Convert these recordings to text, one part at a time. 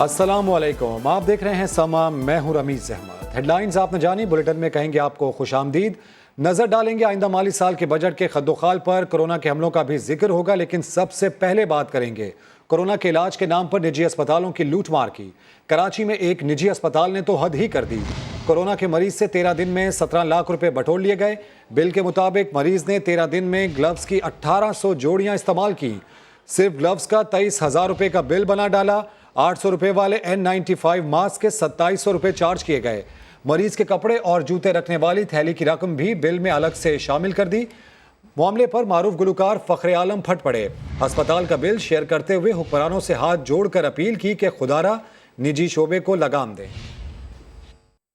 السلام علیکم، آپ دیکھ رہے ہیں سما، میں ہوں رمیز احمد۔ ہیڈ لائنز آپ نے جانی، بلیٹن میں کہیں گے آپ کو خوش آمدید۔ نظر ڈالیں گے آئندہ مالی سال کے بجٹ کے خد و خال پر، کورونا کے حملوں کا بھی ذکر ہوگا، لیکن سب سے پہلے بات کریں گے کورونا کے علاج کے نام پر نجی اسپتالوں کی لوٹ مار کی۔ کراچی میں ایک نجی اسپتال نے تو حد ہی کر دی۔ کورونا کے مریض سے 13 دن میں 17 لاکھ روپے بٹور لیے گئے۔ بل کے مطابق مریض نے 13 دن میں گلوز کی 1800 جوڑیاں استعمال کی۔ صرف گلوز کا 23,000 روپے کا بل بنا ڈالا۔ 800 روپے والے N95 ماسک کے 2700 روپے چارج کیے گئے۔ مریض کے کپڑے اور جوتے رکھنے والی تھیلی کی رقم بھی بل میں الگ سے شامل کر دی۔ معاملے پر معروف گلوکار فخر عالم پھٹ پڑے۔ ہسپتال کا بل شیئر کرتے ہوئے حکمرانوں سے ہاتھ جوڑ کر اپیل کی کہ خدارا نجی شعبے کو لگام دیں۔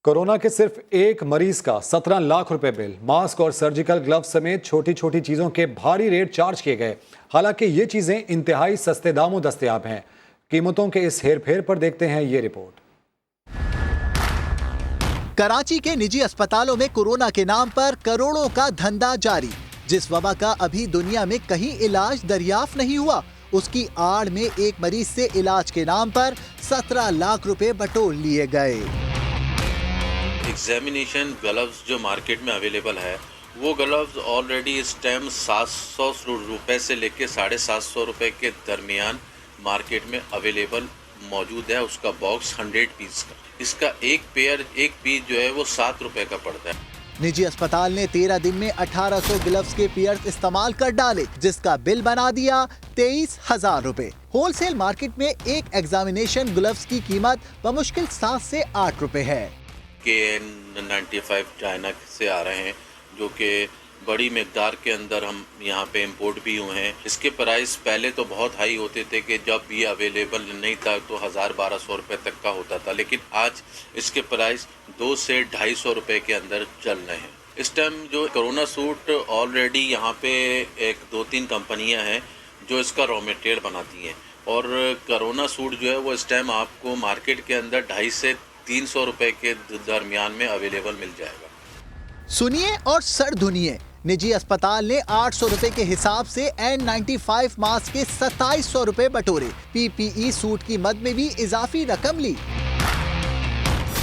کورونا کے صرف ایک مریض کا 17 لاکھ روپے بل، ماسک اور سرجیکل گلوز سمیت چھوٹی چھوٹی چیزوں کے بھاری ریٹ چارج کیے گئے۔ حالانکہ یہ چیزیں انتہائی سستے داموں دستیاب ہیں۔ قیمتوں کے اس ہیر پھیر پر دیکھتے ہیں یہ رپورٹ۔ کراچی کے نجی اسپتالوں میں کورونا کے نام پر کروڑوں کا دھندا جاری۔ جس وبا کا ابھی دنیا میں کہیں علاج دریافت نہیں ہوا، اس کی آڑ میں ایک مریض سے علاج کے نام پر 17 لاکھ روپے بٹور لیے گئے۔ ایگزامینیشن گلوز جو مارکیٹ میں اویلیبل ہے، وہ گلوز آلریڈی اس ٹائم 700 روپے سے لے کے 750 روپے کے درمیان مارکیٹ میں اویلیبل موجود ہے۔ اس کا باکس 100 پیس کا، اس کا ایک پیس جو ہے وہ 7 روپے کا پڑتا ہے۔ نجی اسپتال نے 13 دن میں 1800 گلوز کے پیئرز استعمال کر ڈالے، جس کا بل بنا دیا 23,000 روپے۔ ہول سیل مارکیٹ میں ایک ایگزامینیشن گلوز کی قیمت بمشکل 7 سے 8 روپے ہے۔ N95 چائنا سے آ رہے ہیں، جو کہ بڑی مقدار کے اندر ہم یہاں پہ امپورٹ بھی ہوئے ہیں۔ اس کے پرائس پہلے تو بہت ہائی ہوتے تھے کہ جب یہ اویلیبل نہیں تھا تو 1000-1200 روپے تک کا ہوتا تھا، لیکن آج اس کے پرائس 200 سے 250 روپے کے اندر چل رہے ہیں۔ اس ٹائم جو کرونا سوٹ آلریڈی یہاں پہ 1-2-3 کمپنیاں ہیں جو اس کا را مٹیریل بناتی ہیں، اور کرونا سوٹ جو ہے وہ اس ٹائم آپ کو مارکیٹ کے اندر 250 سے 300 روپے کے درمیان میں اویلیبل مل جائے گا۔ سنیے اور سر دھنیے، نجی اسپتال نے 800 روپے کے حساب سے N95 ماسک کے 2700 روپے بٹورے۔ PPE سوٹ کی مد میں بھی اضافی رقم لی۔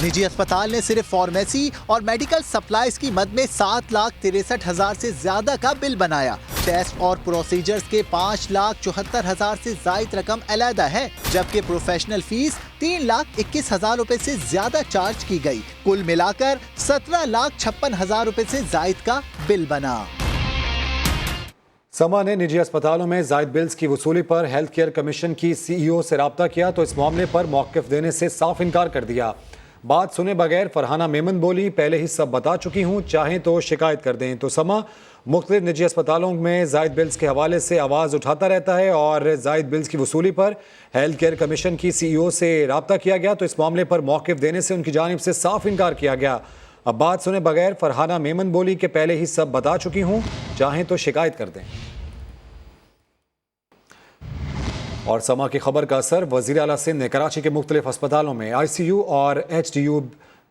نجی اسپتال نے صرف فارمیسی اور میڈیکل سپلائز کی مد میں 7,63,000 سے زیادہ کا بل بنایا۔ ٹیسٹ اور پروسیجرز کے 5,74,000 سے زائد رقم علیحدہ ہے، جبکہ پروفیشنل فیس 3,21,000 روپے سے زیادہ چارج کی گئی۔ کل ملا کر 17,56,000 روپے سے زائد کا بل بنا۔ سما نے نجی اسپتالوں میں زائد بلز کی وصولی پر ہیلتھ کیئر کمیشن کی CEO سے رابطہ کیا تو اس معاملے پر موقف دینے سے صاف انکار کر دیا۔ بات سنے بغیر فرحانہ میمن بولی، پہلے ہی سب بتا چکی ہوں، چاہیں تو شکایت کر دیں۔ تو سما مختلف نجی اسپتالوں میں زائد بلز کے حوالے سے آواز اٹھاتا رہتا ہے، اور زائد بلز کی وصولی پر ہیلتھ کیئر کمیشن کی CEO سے رابطہ کیا گیا تو اس معاملے پر موقف دینے سے ان کی جانب سے صاف انکار کیا گیا۔ اب بات سنے بغیر فرحانہ میمن بولی کہ پہلے ہی سب بتا چکی ہوں، چاہیں تو شکایت کر دیں۔ اور سما کی خبر کا اثر، وزیر اعلیٰ سندھ نے کراچی کے مختلف اسپتالوں میں ICU اور HDU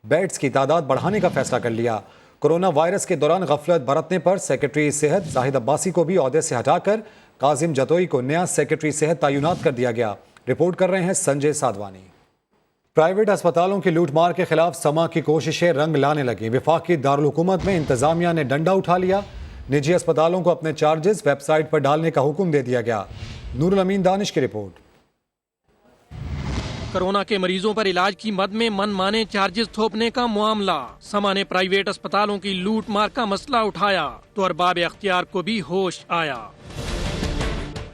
بیڈز کی تعداد بڑھانے کا فیصلہ کر لیا۔ کورونا وائرس کے دوران غفلت برتنے پر سیکرٹری صحت زاہد عباسی کو بھی عہدے سے ہٹا کر کاظم جتوئی کو نیا سیکرٹری صحت تعینات کر دیا گیا۔ رپورٹ کر رہے ہیں سنجے سادوانی۔ پرائیویٹ اسپتالوں کی لوٹ مار کے خلاف سما کی کوششیں رنگ لانے لگیں۔ وفاقی دارالحکومت میں انتظامیہ نے ڈنڈا اٹھا لیا۔ نجی اسپتالوں کو اپنے چارجز ویب سائٹ پر ڈالنے کا حکم دے دیا گیا۔ نور الامین دانش کی رپورٹ۔ کورونا کے مریضوں پر علاج کی مد میں من مانے چارجز تھوپنے کا معاملہ۔ سما نے پرائیویٹ اسپتالوں کی لوٹ مار کا مسئلہ اٹھایا تو ارباب اختیار کو بھی ہوش آیا۔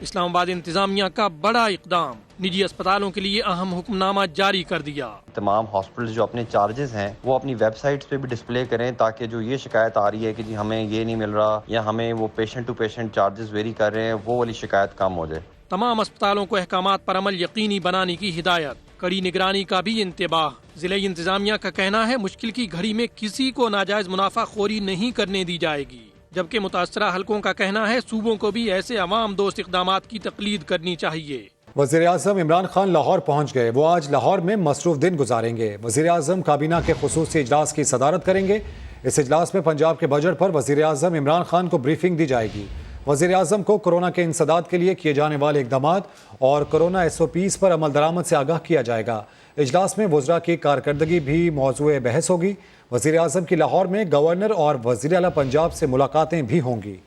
اسلام آباد انتظامیہ کا بڑا اقدام، نجی اسپتالوں کے لیے اہم حکم نامہ جاری کر دیا۔ تمام ہاسپٹلز جو اپنے چارجز ہیں وہ اپنی ویب سائٹس پہ بھی ڈسپلے کریں، تاکہ جو یہ شکایت آ رہی ہے کہ جی ہمیں یہ نہیں مل رہا یا ہمیں وہ patient to patient charges vary کر رہے ہیں، وہ والی شکایت کم ہو جائے۔ تمام اسپتالوں کو احکامات پر عمل یقینی بنانے کی ہدایت، کڑی نگرانی کا بھی انتباہ۔ ضلعی انتظامیہ کا کہنا ہے مشکل کی گھڑی میں کسی کو ناجائز منافع خوری نہیں کرنے دی جائے گی، جبکہ متاثرہ حلقوں کا کہنا ہے صوبوں کو بھی ایسے عوام دوست اقدامات کی تقلید کرنی چاہیے۔ وزیر اعظم عمران خان لاہور پہنچ گئے۔ وہ آج لاہور میں مصروف دن گزاریں گے۔ وزیر اعظم کابینہ کے خصوصی اجلاس کی صدارت کریں گے۔ اس اجلاس میں پنجاب کے بجٹ پر وزیر اعظم عمران خان کو بریفنگ دی جائے گی۔ वज़ीर आज़म को कोरोना के इंसदाद के लिए किए जाने वाले इक़दामात और कोरोना SOPs पर अमल दरामद से आगाह किया जाएगा। इजलास में वज़रा की कारकर्दगी भी मौज़ूए बहस होगी। वज़ीर आज़म की लाहौर में गवर्नर और वज़ीर आला पंजाब से मुलाकातें भी होंगी।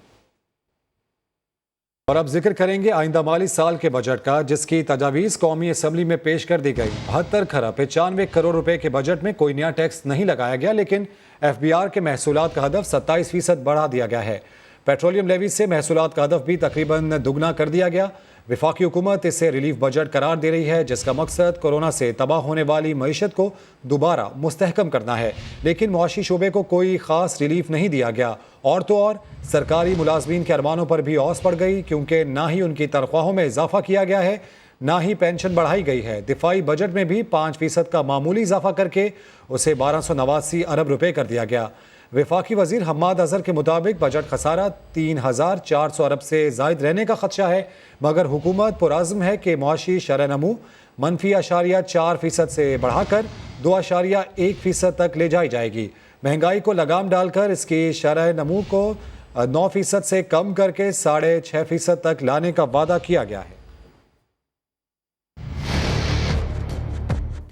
और अब जिक्र करेंगे आइंदा माली साल के बजट का, जिसकी तजावीज़ कौमी असम्बली में पेश कर दी गई। 72 खरब 95 करोड़ रुपए के बजट में कोई नया टैक्स नहीं लगाया गया, लेकिन FBR के महसूलात का हदफ 27% बढ़ा दिया गया है। पेट्रोलियम लेवी से महसूलात का हदफ भी तकरीबन दुगना कर दिया गया। वफाकी हुकूमत इसे रिलीफ बजट करार दे रही है, जिसका मकसद कोरोना से तबाह होने वाली मईशत को दोबारा मुस्तहकम करना है। लेकिन मुआशी शोबे को कोई ख़ास रिलीफ नहीं दिया गया। और तो और सरकारी मुलाजमीन के अरमानों पर भी औस पड़ गई, क्योंकि ना ही उनकी तनख्वाहों में इजाफा किया गया है, ना ही पेंशन बढ़ाई गई है। दिफाई बजट में भी 5% का मामूली इजाफा करके उसे 1289 अरब रुपए कर दिया गया। वफाकी वजीर हम्माद अजहर के मुताबिक बजट खसारा 3400 अरब से जायद रहने का खदशा है, मगर हुकूमत पुरअज़्म है कि मुआशी शरह नमू -4% से बढ़ाकर 2.1% तक ले जाई जाएगी। महंगाई को लगाम डालकर इसकी शरह नमू को 9% से कम करके 6.5% तक लाने का वादा किया गया है।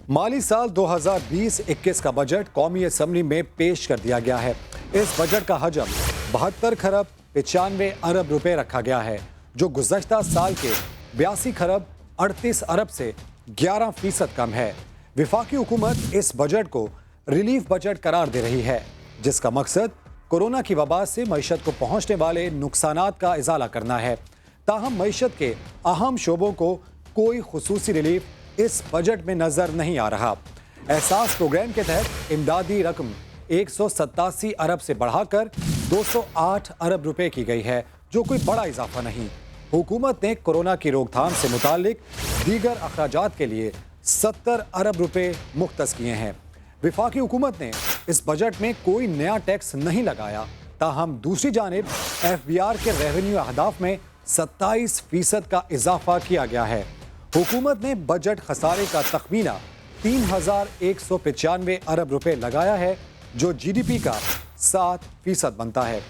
माली साल 2020-21 का बजट कौमी असम्बली में पेश कर दिया गया है। इस बजट का हजम 72 खरब 95 अरब रुपए रखा गया है, जो गुज़श्ता साल के 82 खरब 38 अरब से 11% कम है। वफाकी हुकूमत इस बजट को रिलीफ बजट करार दे रही है, जिसका मकसद कोरोना की वबा से मईशत को पहुंचने वाले नुकसानात का इजाला करना है। ताहम मईशत के अहम शोबों को कोई खुसूसी रिलीफ इस बजट में नजर नहीं आ रहा। एहसास प्रोग्राम के तहत इमदादी रकम 187 अरब से बढ़ाकर 208 अरब रुपए की गई है, जो कोई बड़ा इजाफा नहीं। हुकूमत ने कोरोना की रोकथाम से मुतालिक दीगर अखराजात के लिए 70 अरब रुपए मुख्तस किए हैं। वफाकी हुकूमत ने इस बजट में कोई नया टैक्स नहीं लगाया। ताहम दूसरी जानिब FBR के रेवेन्यू अहदाफ में 27% का इजाफा किया गया है। हुकूमत ने बजट खसारे का तखमीना 3195 अरब रुपए लगाया है, जो GDP का 7% बनता है।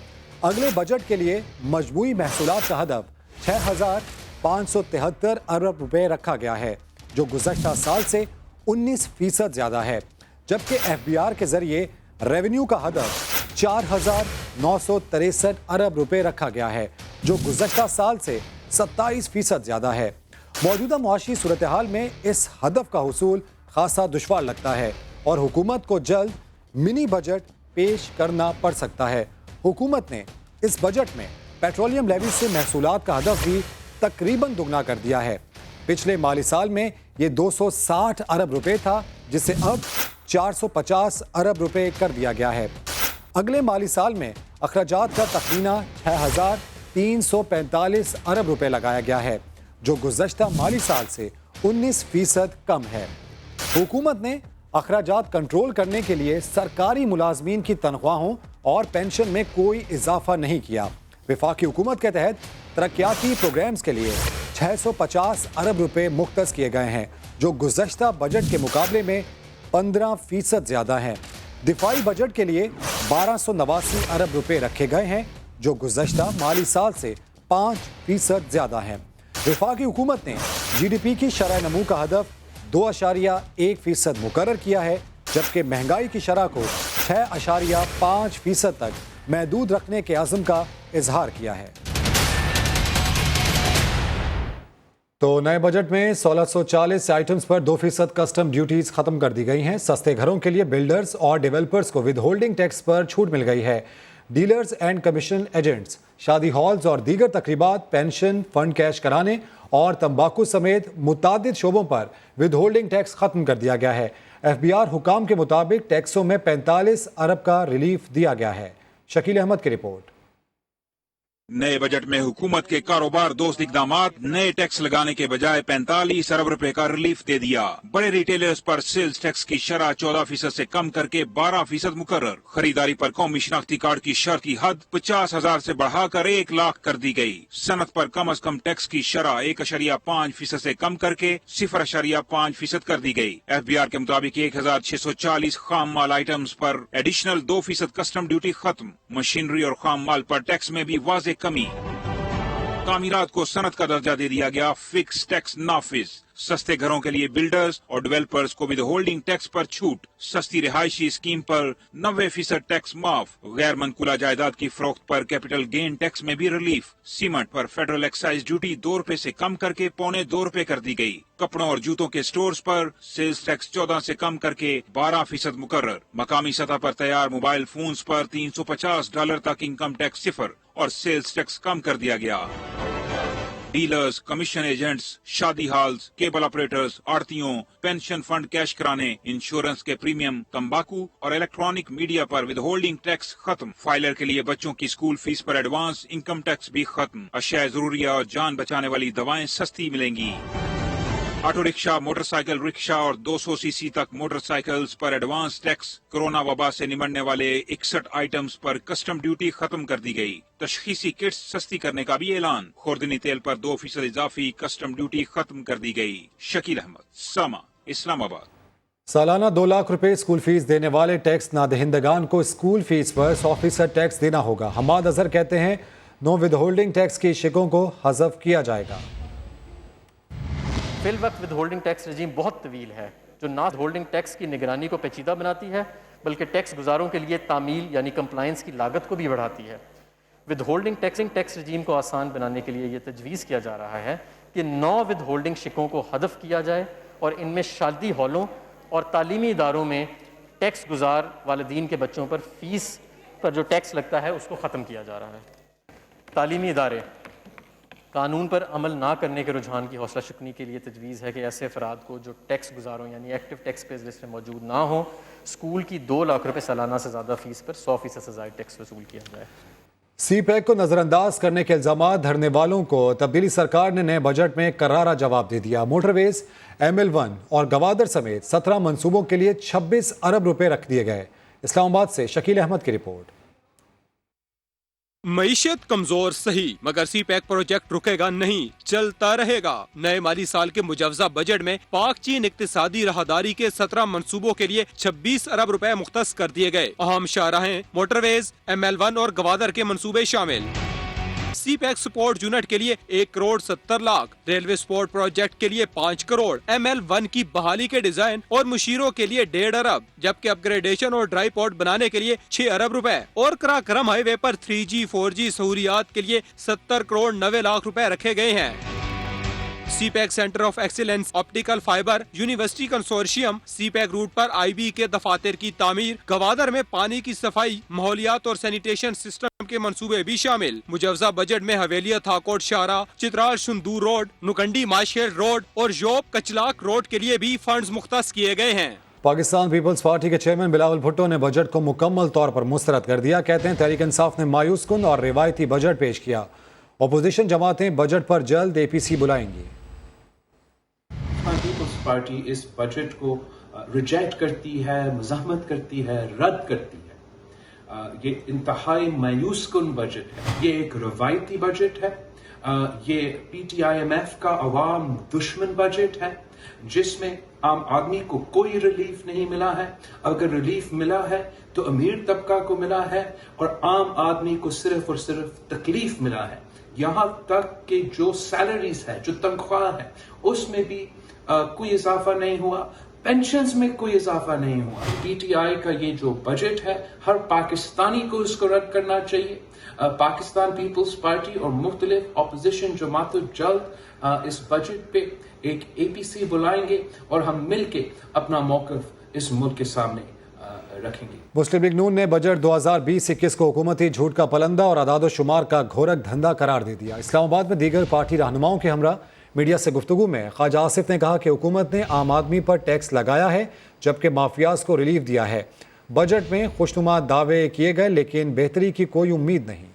अगले बजट के लिए मजमूई महसूलात का हदफ 6573 अरब रुपए रखा गया है, जो गुज़श्ता साल से 19% ज़्यादा है। जबकि FBR के जरिए रेवेन्यू का हदफ 4963 अरब रुपए रखा गया है, जो गुज़श्ता साल से 27% ज़्यादा है। मौजूदा मुआशी सूरत हाल में इस हदफ का हुसूल खासा दुश्वार लगता है और हुकूमत को जल्द मिनी बजट पेश करना पड़ सकता है। हुकूमत ने इस बजट में पेट्रोलियम लेवी से महसूलात का हदफ भी तकरीबन दुगना कर दिया है। पिछले माली साल में ये 260 अरब रुपए था, जिसे अब 450 अरब रुपए कर दिया गया है। अगले माली साल में अखराजात का तखमीना 6345 अरब रुपए लगाया गया है, जो गुज़श्ता माली साल से 19% कम है। हुकूमत ने अखराजात कंट्रोल करने के लिए सरकारी मुलाजमीन की तनख्वाहों और पेंशन में कोई इजाफा नहीं किया। वफाकी हुकूमत के तहत तरक्याती प्रोग्राम्स के लिए 650 अरब रुपए मुख्तस किए गए हैं, जो गुज़श्ता बजट के मुकाबले में 15% ज़्यादा हैं। दिफाई बजट के लिए 1289 अरब रुपए रखे गए हैं, जो गुज़श्ता माली साल से 5% ज़्यादा हैं। वफाकी हुकूमत ने GDP की शरह नमू का हदफ 2.1% मुकर्रर किया है, जबकि महंगाई की शरह को 6.5% तक महदूद रखने के अज़्म का इजहार किया है। तो नए बजट में 1640 आइटम्स पर 2% कस्टम ड्यूटीज खत्म कर दी गई हैं। सस्ते घरों के लिए बिल्डर्स और डेवलपर्स को विद होल्डिंग टैक्स पर छूट मिल गई है। डीलर्स एंड कमीशन एजेंट्स, शादी हॉल्स और दीगर तकरीबात, पेंशन फंड कैश कराने और तंबाकू समेत मुतादिद शोबों पर विद होल्डिंग टैक्स खत्म कर दिया गया है। FBR हुकाम के मुताबिक टैक्सों में 45 अरब का रिलीफ दिया गया है। शकील अहमद की रिपोर्ट। नए बजट में हुकूमत के कारोबार दोस्त इकदामात, नए टैक्स लगाने के बजाय 45 अरब रुपए का रिलीफ दे दिया। बड़े रिटेलर्स पर सेल्स टैक्स की शरह 14% से कम करके 12% मुकर्रर। खरीदारी पर कौमी शिनाख्ती कार्ड की शर्ती हद 50,000 से बढ़ाकर 1 लाख कर दी गई। सनत पर कम अज कम टैक्स की शरह 1.5% से कम करके 0.5% कर दी गई। FBR के मुताबिक 1640 खाम माल आइटम्स पर एडिशनल 2% कस्टम ड्यूटी खत्म। मशीनरी और खाम माल पर टैक्स में भी वाज़ेह कमी। तामीरात को सनत का दर्जा दे दिया गया, फिक्स टैक्स नाफिज। सस्ते घरों के लिए बिल्डर्स और डेवलपर्स को विद होल्डिंग टैक्स पर छूट, सस्ती रिहायशी स्कीम पर 90% टैक्स माफ, गैर मनकुला जायदाद की फरोख्त पर कैपिटल गेन टैक्स में भी रिलीफ, सीमेंट पर फेडरल एक्साइज ड्यूटी 2 रुपए से कम करके $2.25 रुपए कर दी गई, कपड़ों और जूतों के स्टोर्स पर सेल्स टैक्स 14 से कम करके 12% मुकर्रर, मकामी सतह पर तैयार मोबाइल फोन्स पर $350 तक इनकम टैक्स 0 और सेल्स टैक्स कम कर दिया गया। डीलर्स, कमीशन एजेंट्स, शादी हॉल्स, केबल ऑपरेटर्स, आड़तियों, पेंशन फंड कैश कराने, इंश्योरेंस के प्रीमियम, तंबाकू और इलेक्ट्रॉनिक मीडिया पर विद होल्डिंग टैक्स खत्म। फाइलर के लिए बच्चों की स्कूल फीस पर एडवांस इनकम टैक्स भी खत्म। अशिया जरूरिया और जान बचाने वाली दवाएं सस्ती मिलेंगी। ऑटो रिक्शा, मोटरसाइकिल रिक्शा और 200 सीसी तक मोटरसाइकिल्स पर एडवांस टैक्स। कोरोना वबा से निमटने वाले 61 आइटम्स पर कस्टम ड्यूटी खत्म कर दी गई। तशखीसी किट्स सस्ती करने का भी ऐलान। खुर्दनी तेल पर 2% इजाफी कस्टम ड्यूटी खत्म कर दी गई। शकील अहमद, समा, इस्लामाबाद। सालाना 2 लाख रुपए स्कूल फीस देने वाले टैक्स नादहिंदगान को स्कूल फीस पर 100% टैक्स देना होगा। हमाद अजहर कहते हैं नो विद होल्डिंग टैक्स की शिकों को हज़फ किया जाएगा। फिल वक्त विद होल्डिंग टैक्स रजीम बहुत तवील है, जो ना होल्डिंग टैक्स की निगरानी को पेचीदा बनाती है बल्कि टैक्स गुजारों के लिए तामील यानी कंप्लाइंस की लागत को भी बढ़ाती है। विद होल्डिंग टैक्स रजीम को आसान बनाने के लिए ये तजवीज़ किया जा रहा है कि 9 विद होल्डिंग शिकों को हदफ किया जाए और इनमें शादी हॉलों और तालीमी इदारों में टैक्स गुजार वालिदीन के बच्चों पर फीस पर जो टैक्स लगता है उसको ख़त्म किया जा रहा है। तालीमी इदारे कानून पर अमल ना करने के रुझान की हौसला शुकनी के लिए तजवीज़ है कि ऐसे अफराद को जो टैक्स गुजारों यानी एक्टिव टैक्स पेज लिस्ट में मौजूद ना हो, स्कूल की 2 लाख रुपए सालाना से ज़्यादा फीस पर 100% से ज़ायद टैक्स वसूल किया जाए। सी पैक को नजरअंदाज करने के इल्जामात धरने वालों को तब्दीली सरकार ने नए बजट में करारा जवाब दे दिया। मोटरवेज, ML1 और गवादर समेत 17 मंसूबों के लिए 26 अरब रुपए रख दिए गए। इस्लामाबाद से शकील अहमद की रिपोर्ट। मईशत कमजोर सही मगर सी पैक प्रोजेक्ट रुकेगा नहीं, चलता रहेगा। नए माली साल के मुजवजा बजट में पाक चीन इक्तिसादी राहदारी के 17 मंसूबों के लिए 26 अरब रुपए मुख्तस कर दिए गए। अहम शाहराहें, मोटरवेज, ML1 और गवादर के मंसूबे शामिल। सी पैक सपोर्ट यूनिट के लिए 1 crore 70 lakh, railway support project के लिए 5 करोड़, ML1 की बहाली के डिजाइन और मुशीरों के लिए 1.5 अरब, जबकि अपग्रेडेशन और ड्राई पोर्ट बनाने के लिए 6 अरब रुपए और कराक्रम हाईवे पर 3G 4G सहूलियात के लिए 70 करोड़ 90 लाख रुपए रखे गए हैं। CPEC centre of excellence, optical fibre, university consortium, CPEC route पर IB के दफातर की तामीर, गवादर में पानी की सफाई, माहौलियात और सैनिटेशन सिस्टम के मंसूबे भी शामिल। मुजवजा बजट में हवेलिया थाकोट शाहरा, चित्राल शुंदूर रोड, नुकंडी माशेर रोड और जोब कचलाक रोड के लिए भी फंड्स मुख्तस किए गए हैं। पाकिस्तान पीपल्स पार्टी के चेयरमैन बिलावल भुट्टो ने बजट को मुकम्मल तौर पर मुस्तरद कर दिया। कहते हैं तहरीक इंसाफ ने मायूस कुन और रिवायती बजट पेश किया। अपोजिशन जमातें बजट पर जल्द APC बुलाएंगी। पीपल्स पार्टी इस बजट को रिजेक्ट करती है, मज़ाहमत करती है, रद्द करती है। ये इंतहाई मायूस कुन बजट है। ये एक रवायती बजट है। ये PTIMF का अवाम दुश्मन बजट है जिसमें आम आदमी को कोई रिलीफ नहीं मिला है। अगर रिलीफ मिला है तो अमीर तबका को मिला है और आम आदमी को सिर्फ और सिर्फ तकलीफ मिला है। यहाँ तक कि जो सैलरीज है, जो तनख्वाह है, उसमें भी कोई इजाफा नहीं हुआ, पेंशन्स में कोई इजाफा नहीं हुआ। PTI का ये जो बजट है, हर पाकिस्तानी को इसको रद्द करना चाहिए। पाकिस्तान पीपल्स पार्टी और मुख्तलिफ अपोजिशन जमातों जल्द इस बजट पे एक APC बुलाएंगे और हम मिलके अपना मौक़िफ़ इस मुल्क के सामने रखेंगे। मुस्लिम लीग नून ने बजट 2020-21 को हुकूमती झूठ का पलंदा और अदाद शुमार का घोरक धंधा करार दे दिया। इस्लामाबाद में दीगर पार्टी रहनुमाओं के हमरा मीडिया से गुफ्तगू में ख्वाजा आसिफ ने कहा कि हुकूमत ने आम आदमी पर टैक्स लगाया है जबकि माफियाज को रिलीफ दिया है। बजट में खुशनुमा दावे किए गए लेकिन बेहतरी की कोई उम्मीद नहीं।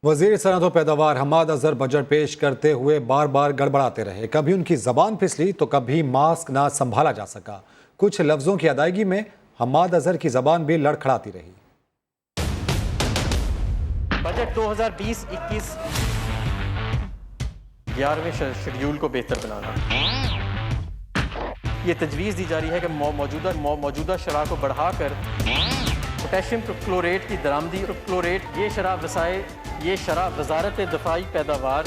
वजीर सनअत व पैदावार हमाद अजहर बजट पेश करते हुए बार बार गड़बड़ाते रहे। कभी उनकी जबान फिसली तो कभी मास्क ना संभाला जा सका। कुछ लफ्जों की अदायगी में हमाद अजहर की जबान भी लड़खड़ाती रही। बजट 2020-21 11वें शेड्यूल को बेहतर बनाना। ये तजवीज़ दी जा रही है कि मौजूदा शराह को बढ़ाकर पोटेशियम क्लोरेट की दरामदी क्लोरेट ये शराह वज़ारत दफ़ाई पैदावार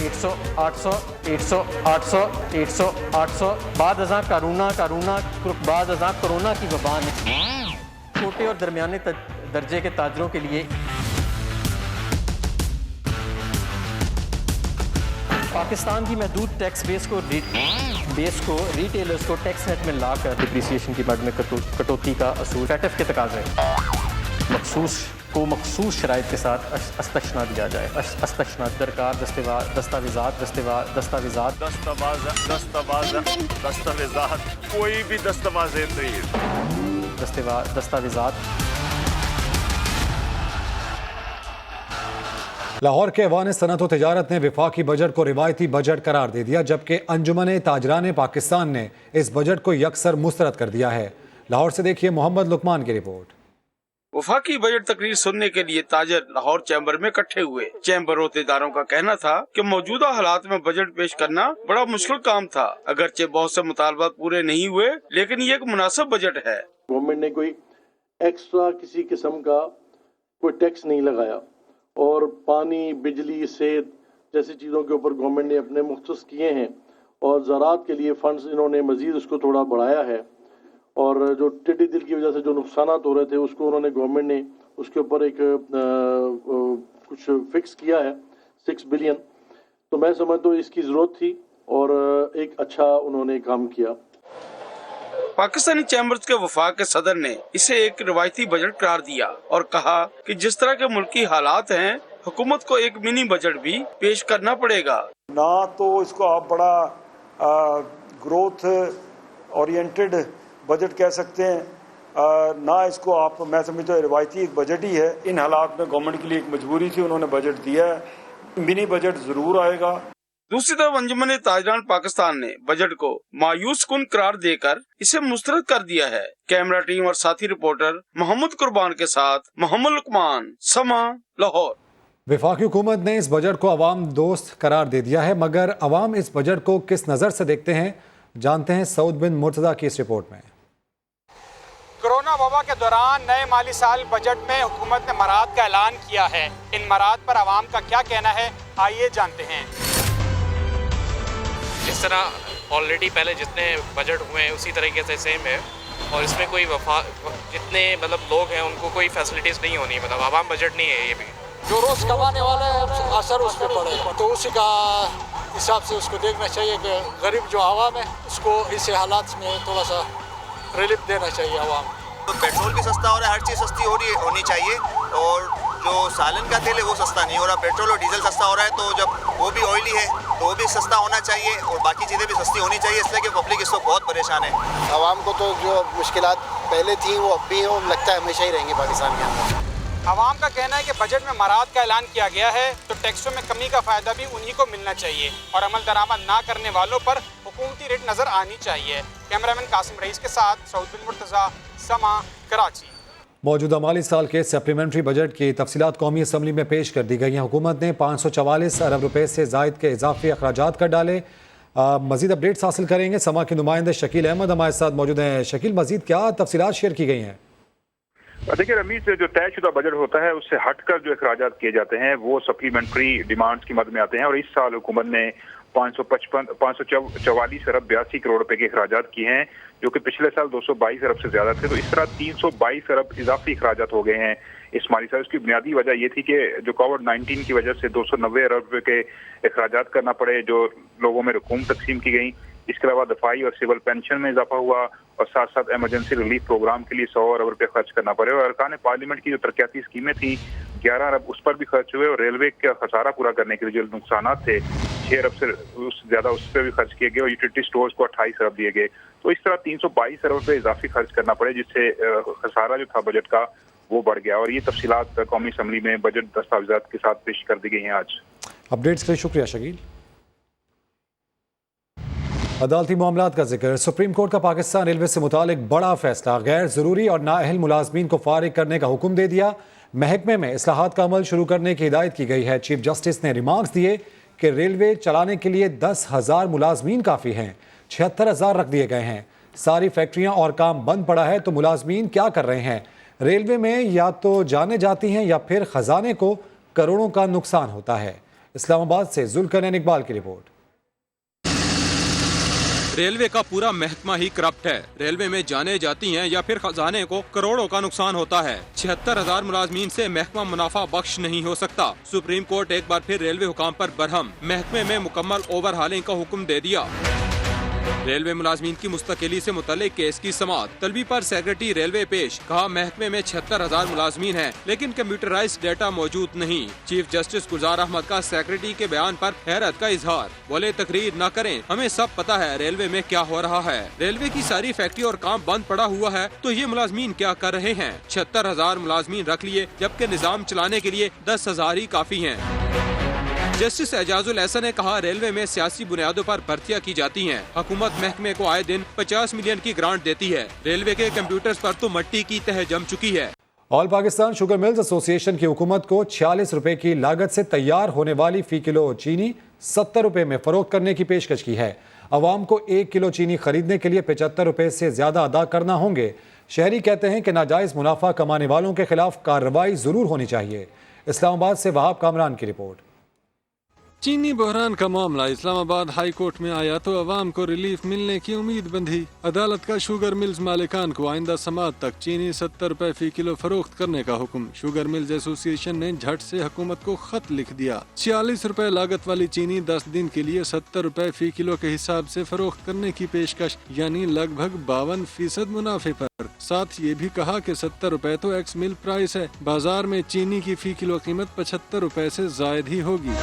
800 800 800 800 800 800 बाद अज़ां कारूना बाद अज़ां कोरोना की वबा ने छोटे और दरमियाने दर्जे के ताजरों के लिए पाकिस्तान की महदूद टैक्स बेस को रिटेलर्स को टैक्स नेट में लाकर डिप्रिसिएशन की मद में कटौती का असूल फैटफ के तकाजे मखसूस शराइत के साथ अस्तशना दिया जाए। अस्तशना दरकार दस्तावेज़ात कोई भी दस्तावेज़ नहीं, दस्तावेज़ात। लाहौर के ऐवान सनअत व तिजारत ने वफाकी बजट को रिवायती बजट करार दे दिया, जबकि अंजुमन ताजरान पाकिस्तान ने इस बजट को यकसर मुस्तरद कर दिया है। लाहौर से देखिए मोहम्मद लुकमान की रिपोर्ट। वफाकी बजट तकरीर सुनने के लिए ताजर लाहौर चैम्बर में इकट्ठे हुए। चैम्बर रोतेदारों का कहना था कि मौजूदा हालात में बजट पेश करना बड़ा मुश्किल काम था। अगरचे बहुत से मुतालबात पूरे नहीं हुए, लेकिन ये एक मुनासिब बजट है। गवर्नमेंट ने कोई एक्स्ट्रा किसी किस्म का कोई टैक्स नहीं लगाया और पानी, बिजली, सेहत जैसी चीज़ों के ऊपर गवर्नमेंट ने अपने मुख्तस किए हैं और ज़राअत के लिए फंड्स इन्होंने मज़ीद उसको थोड़ा बढ़ाया है और जो टिड्डी दिल की वजह से जो नुकसानात हो रहे थे उसको उन्होंने गवर्नमेंट ने उसके ऊपर एक कुछ फिक्स किया है 6 बिलियन। तो मैं समझता हूँ इसकी ज़रूरत थी और एक अच्छा उन्होंने काम किया। पाकिस्तानी चैम्बर्स के वफाक के सदर ने इसे एक रिवायती बजट करार दिया और कहा कि जिस तरह के मुल्की हालात हैं, हुकूमत को एक मिनी बजट भी पेश करना पड़ेगा। ना तो इसको आप बड़ा ग्रोथ ओरिएंटेड बजट कह सकते हैं, ना इसको आप, मैं समझता हूँ रिवायती एक बजट ही है। इन हालात में गवर्नमेंट के लिए एक मजबूरी थी, उन्होंने बजट दिया है। मिनी बजट जरूर आएगा। दूसरी तरफ अंजुमन ताजरान पाकिस्तान ने बजट को मायूस कुन करार देकर इसे मुस्तरद कर दिया है। कैमरा टीम और साथी रिपोर्टर मोहम्मद कुर्बान के साथ मोहम्मद लुकमान, समा, लाहौर। वफाकी हुकूमत ने इस बजट को अवाम दोस्त करार दे दिया है, मगर अवाम इस बजट को किस नज़र से देखते हैं, जानते हैं सऊद बिन मुर्तज़ा की इस रिपोर्ट में। कोरोना वबा के दौरान नए माली साल बजट में हुकूमत ने मराहत का ऐलान किया है। इन मराहत पर अवाम का क्या कहना है, आइए जानते हैं। जिस तरह ऑलरेडी पहले जितने बजट हुए हैं उसी तरीके से सेम है और इसमें कोई जितने मतलब लोग हैं उनको कोई फैसिलिटीज़ नहीं होनी, मतलब आवाम बजट नहीं है। ये भी जो रोज़ कमाने वाले हैं असर उस पर पड़े, तो उसी का हिसाब से उसको देखना चाहिए कि गरीब जो आवाम है उसको इस हालात में थोड़ा सा रिलीफ देना चाहिए आवाम। तो पेट्रोल भी सस्ता हो रहा है, हर चीज़ सस्ती होनी चाहिए और जो सालन का तेल है वो सस्ता नहीं हो रहा। पेट्रोल और डीजल सस्ता हो रहा है, तो जब वो भी ऑयली है तो वो भी सस्ता होना चाहिए और बाकी चीज़ें भी सस्ती होनी चाहिए, इसलिए कि पब्लिक इसको बहुत परेशान है। आवाम को तो जो मुश्किलात पहले थी वो अब भी हो, लगता है हमेशा ही रहेंगी पाकिस्तान के अंदर। अवाम का कहना है कि बजट में मराहत का ऐलान किया गया है तो टैक्सों में कमी का फ़ायदा भी उन्हीं को मिलना चाहिए और अमल दरामद ना करने वालों पर हुकूमती रेट नज़र आनी चाहिए। कैमरामैन कासिम रईस के साथ सऊद बिन मुर्तज़ा, समा, कराची। मौजूदा माली साल के सप्लीमेंट्री बजट की तफसीलात कौमी असम्बली में पेश कर दी गई हैं। हुकूमत ने 544 अरब रुपए से जायद के इजाफी अखराजात कर डाले। मजीद अपडेट्स हासिल करेंगे। समा के नुमाइंदे शकील अहमद हमारे साथ मौजूद हैं। शकील, मजीद क्या तफसीलात शेयर की गई हैं? देखिए रमीज, जो तयशुदा बजट होता है उससे हटकर जो अखराजात किए जाते हैं वो सप्लीमेंट्री डिमांड्स की मद में आते हैं और इस साल हुकूमत ने 544 अरब 82 करोड़ रुपए के अखराजात किए हैं, जो कि पिछले साल 222 अरब से ज्यादा थे। तो इस तरह 322 अरब इजाफी अखराजात हो गए हैं इस माली साल। उसकी बुनियादी वजह ये थी कि जो कोविड-19 की वजह से 290 अरब रुपए के अखराजात करना पड़े, जो लोगों में रकूम तकसीम की गई। इसके अलावा दफाई और सिविल पेंशन में इजाफा हुआ और साथ साथ एमरजेंसी रिलीफ प्रोग्राम के लिए 100 अरब रुपए खर्च करना पड़े और अरकान पार्लियामेंट की जो तरक्याती स्कीमें थी 11 अरब उस पर भी खर्च हुए और रेलवे का खसारा पूरा करने के लिए जो नुकसान थे 6 अरब से ज्यादा उस पर भी खर्च किए गए और यूटिलिटी स्टोर्स को 28 अरब दिए गए। तो इस तरह 322 अरब रुपए इजाफी खर्च करना पड़े, जिससे खसारा जो था बजट का वो बढ़ गया। और ये तफसीलात कौमी असम्बली में बजट दस्तावेजात के साथ पेश कर दी गई हैं आज। अपडेट्स के लिए शुक्रिया शकील। अदालती मामलात का जिक्र। सुप्रीम कोर्ट का पाकिस्तान रेलवे से मुतालिक बड़ा फैसला, गैर ज़रूरी और नाअहल मुलाजमीन को फारिग करने का हुक्म दे दिया। महकमे में इस्लाहात का अमल शुरू करने की हिदायत की गई है। चीफ जस्टिस ने रिमार्क्स दिए कि रेलवे चलाने के लिए 10,000 मुलाजमीन काफ़ी हैं, 76,000 रख दिए गए हैं। सारी फैक्ट्रियाँ और काम बंद पड़ा है तो मुलाजमीन क्या कर रहे हैं? रेलवे में या तो जाने जाती हैं या फिर ख़जाने को करोड़ों का नुकसान होता है। اسلام آباد سے ذوالقرنین اقبال کی رپورٹ۔ ریلوے کا پورا محکمہ ہی کرپٹ ہے۔ ریلوے میں جانے جاتی ہیں یا پھر خزانے کو کروڑوں کا نقصان ہوتا ہے۔ 76,000 ملازمین سے محکمہ منافع بخش نہیں ہو سکتا۔ سپریم کورٹ ایک بار پھر ریلوے حکام پر برہم، محکمے میں مکمل اوور ہالنگ کا حکم دے دیا۔ ریلوے ملازمین کی مستقلی سے متعلق کیس کی سماعت طلبی پر سیکرٹری ریلوے پیش، کہا محکمے میں 76,000 ملازمین ہیں لیکن کمپیوٹرائز ڈیٹا موجود نہیں۔ چیف جسٹس گلزار احمد کا سیکرٹری کے بیان پر حیرت کا اظہار، بولے تقریر نہ کریں، ہمیں سب پتا ہے ریلوے میں کیا ہو رہا ہے۔ ریلوے کی ساری فیکٹری اور کام بند پڑا ہوا ہے تو یہ ملازمین کیا کر رہے ہیں؟ 76,000 ملازمین رکھ لیے جبکہ نظام چلانے کے لیے 10,000 ہی کافی ہیں۔ جسٹس اعجاز الاحسن نے کہا ریلوے میں سیاسی بنیادوں پر بھرتیاں کی جاتی ہیں۔ حکومت محکمے کو آئے دن 50 ملین کی گرانٹ دیتی ہے۔ ریلوے کے کمپیوٹرز پر تو مٹی کی تہ جم چکی ہے۔ آل پاکستان شوگر ملز ایسوسی ایشن کی حکومت کو 46 روپے کی لاگت سے تیار ہونے والی فی کلو چینی 70 روپے میں فروخت کرنے کی پیشکش کی ہے۔ عوام کو 1 کلو چینی خریدنے کے لیے 75 روپے سے زیادہ ادا کرنا ہوں گے۔ شہری کہتے ہیں کہ ناجائز منافع کمانے والوں کے خلاف کارروائی ضرور ہونی چاہیے۔ اسلام آباد سے وہاب کامران کی رپورٹ۔ چینی بحران کا معاملہ اسلام آباد ہائی کورٹ میں آیا تو عوام کو ریلیف ملنے کی امید بندھی۔ عدالت کا شوگر ملز مالکان کو آئندہ سماعت تک چینی 70 روپے فی کلو فروخت کرنے کا حکم۔ شوگر ملز ایسوسی ایشن نے جھٹ سے حکومت کو خط لکھ دیا۔ 46 روپے لاگت والی چینی 10 دن کے لیے 70 روپے فی کلو کے حساب سے فروخت کرنے کی پیشکش، یعنی لگ بھگ 52% منافع پر۔ ساتھ یہ بھی کہا کہ 70 روپے تو ایکس مل پرائس ہے، بازار میں چینی کی فی کلو قیمت 75 روپے سے زائد ہی ہوگی۔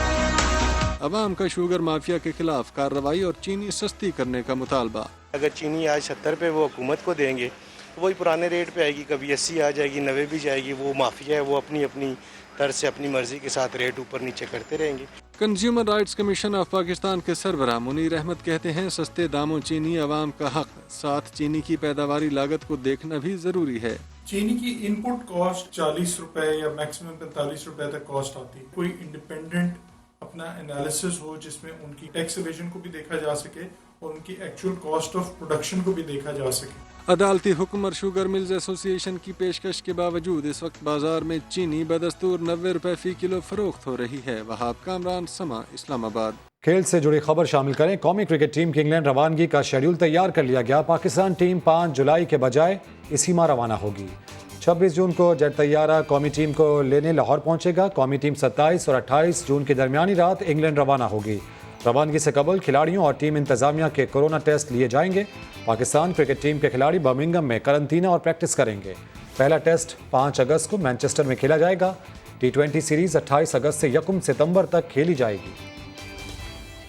عوام کا شوگر مافیا کے خلاف کارروائی اور چینی سستی کرنے کا مطالبہ۔ اگر چینی آج 70 روپے وہ حکومت کو دیں گے تو وہی پرانے ریٹ پہ آئے گی، کبھی 80 آ جائے گی، 90 بھی جائے گی۔ وہ مافیا ہے، وہ اپنی طرز سے اپنی مرضی کے ساتھ ریٹ اوپر نیچے کرتے رہیں گے۔ Consumer rights commission of Pakistan کے سربراہ منیر احمد کہتے ہیں سستے داموں چینی عوام کا حق، ساتھ چینی کی پیداواری لاگت کو دیکھنا بھی ضروری ہے۔ چینی کی ان پٹ کاسٹ 40 روپے یا میکسیمم 45 روپے تک کاسٹ آتی ہے۔ کوئی انڈیپینڈنٹ اپنا انالیسس ہو جس میں ان کی ٹیکس ایویژن کو بھی دیکھا جا سکے اور ان کی ایکچوئل کاسٹ آف پروڈکشن کو بھی دیکھا جا سکے۔ عدالتی حکم اور شوگر ملز ایسوسی ایشن کی پیشکش کے باوجود اس وقت بازار میں چینی بدستور 90 روپے فی کلو فروخت ہو رہی ہے۔ وہاب کامران، سما، اسلام آباد۔ کھیل سے جڑی خبر شامل کریں۔ قومی کرکٹ ٹیم کی انگلینڈ روانگی کا شیڈول تیار کر لیا گیا۔ پاکستان ٹیم 5 جولائی کے بجائے اسی ماہ روانہ ہوگی۔ 26 جون کو جیٹ طیارہ قومی ٹیم کو لینے لاہور پہنچے گا۔ قومی ٹیم 27 اور 28 جون کی درمیانی رات انگلینڈ روانہ ہوگی۔ روانگی سے قبل کھلاڑیوں اور ٹیم انتظامیہ کے کورونا ٹیسٹ لیے جائیں گے۔ پاکستان کرکٹ ٹیم کے کھلاڑی برمنگھم میں قرنطینہ اور پریکٹس کریں گے۔ پہلا ٹیسٹ 5 اگست کو مانچسٹر میں کھیلا جائے گا۔ T20 سیریز 28 اگست سے 1 ستمبر تک کھیلی جائے گی۔